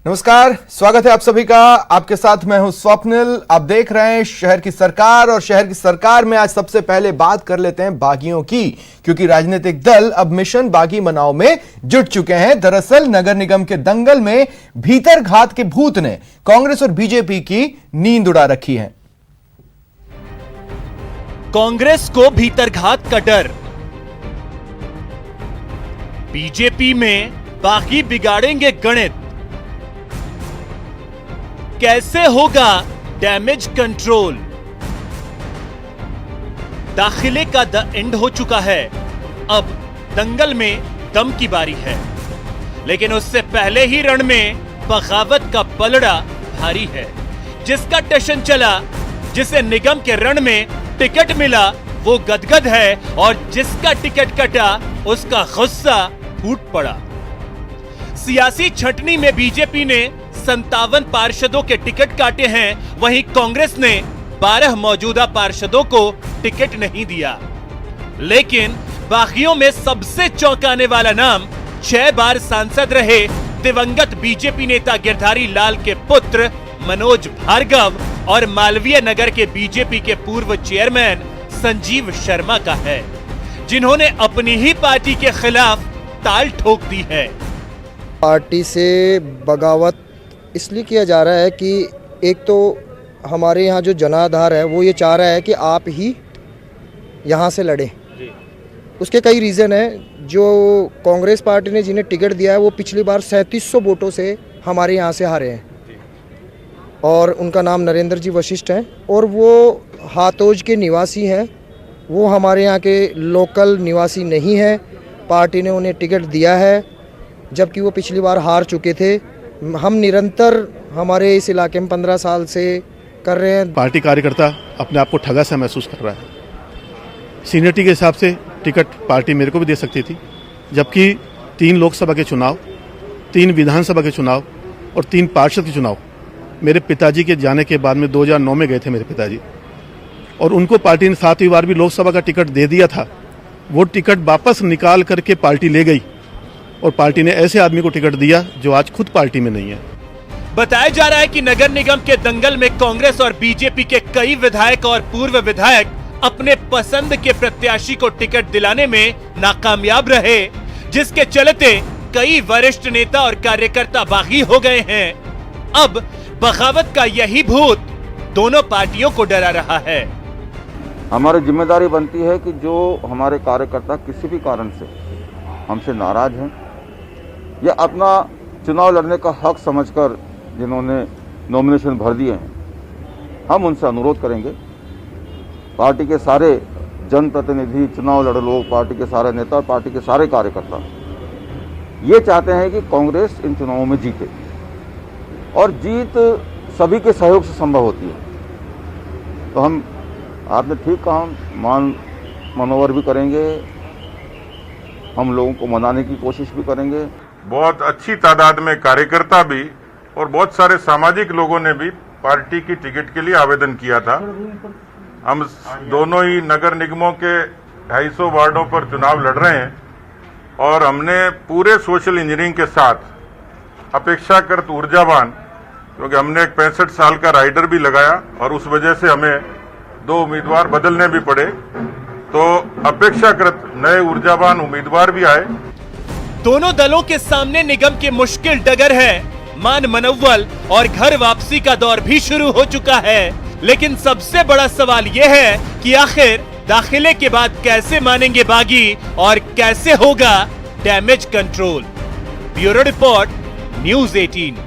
नमस्कार, स्वागत है आप सभी का। आपके साथ मैं हूं स्वप्निल। आप देख रहे हैं शहर की सरकार, और शहर की सरकार में आज सबसे पहले बात कर लेते हैं बागियों की, क्योंकि राजनीतिक दल अब मिशन बागी मनाओ में जुट चुके हैं। दरअसल नगर निगम के दंगल में भीतर घात के भूत ने कांग्रेस और बीजेपी की नींद उड़ा रखी है। कांग्रेस को भीतरघात का डर, बीजेपी में बागी बिगाड़ेंगे गणित, कैसे होगा डैमेज कंट्रोल। दाखिले का द एंड हो चुका है, अब दंगल में दम की बारी है। लेकिन उससे पहले ही रण में बगावत का पलड़ा भारी है। जिसका टशन चला, जिसे निगम के रण में टिकट मिला, वो गदगद है, और जिसका टिकट कटा उसका गुस्सा फूट पड़ा। सियासी छटनी में बीजेपी ने 57 पार्षदों के टिकट काटे हैं, वहीं कांग्रेस ने 12 मौजूदा पार्षदों को टिकट नहीं दिया। लेकिन बागियों में सबसे चौंकाने वाला नाम 6 बार सांसद रहे दिवंगत बीजेपी नेता गिरधारी लाल के पुत्र मनोज भार्गव और मालवीय नगर के बीजेपी के पूर्व चेयरमैन संजीव शर्मा का है, जिन्होंने अपनी ही पार्टी के खिलाफ ताल ठोक दी है। पार्टी से बगावत इसलिए किया जा रहा है कि एक तो हमारे यहाँ जो जनाधार है वो ये चाह रहा है कि आप ही यहाँ से लड़ें। उसके कई रीज़न हैं। जो कांग्रेस पार्टी ने जिन्हें टिकट दिया है वो पिछली बार 3700 वोटों से हमारे यहाँ से हारे हैं, और उनका नाम नरेंद्र जी वशिष्ठ हैं, और वो हाथोज के निवासी हैं। वो हमारे यहाँ के लोकल निवासी नहीं हैं। पार्टी ने उन्हें टिकट दिया है, जबकि वो पिछली बार हार चुके थे। हम निरंतर हमारे इस इलाके में 15 साल से कर रहे हैं। पार्टी कार्यकर्ता अपने आप को ठगा सा महसूस कर रहा है। सीनियरिटी के हिसाब से टिकट पार्टी मेरे को भी दे सकती थी, जबकि 3 लोकसभा के चुनाव, 3 विधानसभा के चुनाव और 3 पार्षद के चुनाव मेरे पिताजी के जाने के बाद में 2009 में गए थे मेरे पिताजी, और उनको पार्टी ने 7वीं बार भी लोकसभा का टिकट दे दिया था। वो टिकट वापस निकाल करके पार्टी ले गई, और पार्टी ने ऐसे आदमी को टिकट दिया जो आज खुद पार्टी में नहीं है। बताया जा रहा है कि नगर निगम के दंगल में कांग्रेस और बीजेपी के कई विधायक और पूर्व विधायक अपने पसंद के प्रत्याशी को टिकट दिलाने में नाकामयाब रहे, जिसके चलते कई वरिष्ठ नेता और कार्यकर्ता बागी हो गए हैं। अब बगावत का यही भूत दोनों पार्टियों को डरा रहा है। हमारी जिम्मेदारी बनती है कि जो हमारे कार्यकर्ता किसी भी कारण से हमसे नाराज हैं या अपना चुनाव लड़ने का हक समझकर जिन्होंने नॉमिनेशन भर दिए हैं, हम उनसे अनुरोध करेंगे। पार्टी के सारे जनप्रतिनिधि, चुनाव लड़े लोग, पार्टी के सारे नेता और पार्टी के सारे कार्यकर्ता ये चाहते हैं कि कांग्रेस इन चुनावों में जीते, और जीत सभी के सहयोग से संभव होती है। तो हम, आपने ठीक कहा, मान मनोवर भी करेंगे, हम लोगों को मनाने की कोशिश भी करेंगे। बहुत अच्छी तादाद में कार्यकर्ता भी और बहुत सारे सामाजिक लोगों ने भी पार्टी की टिकट के लिए आवेदन किया था। हम दोनों ही नगर निगमों के 250 वार्डों पर चुनाव लड़ रहे हैं, और हमने पूरे सोशल इंजीनियरिंग के साथ अपेक्षाकृत ऊर्जावान, क्योंकि हमने एक 65 साल का राइडर भी लगाया, और उस वजह से हमें 2 उम्मीदवार बदलने भी पड़े, तो अपेक्षाकृत नए ऊर्जावान उम्मीदवार भी आए। दोनों दलों के सामने निगम के मुश्किल डगर है। मान मनव्वल और घर वापसी का दौर भी शुरू हो चुका है। लेकिन सबसे बड़ा सवाल यह है कि आखिर दाखिले के बाद कैसे मानेंगे बागी, और कैसे होगा damage control. Bureau report, news 18।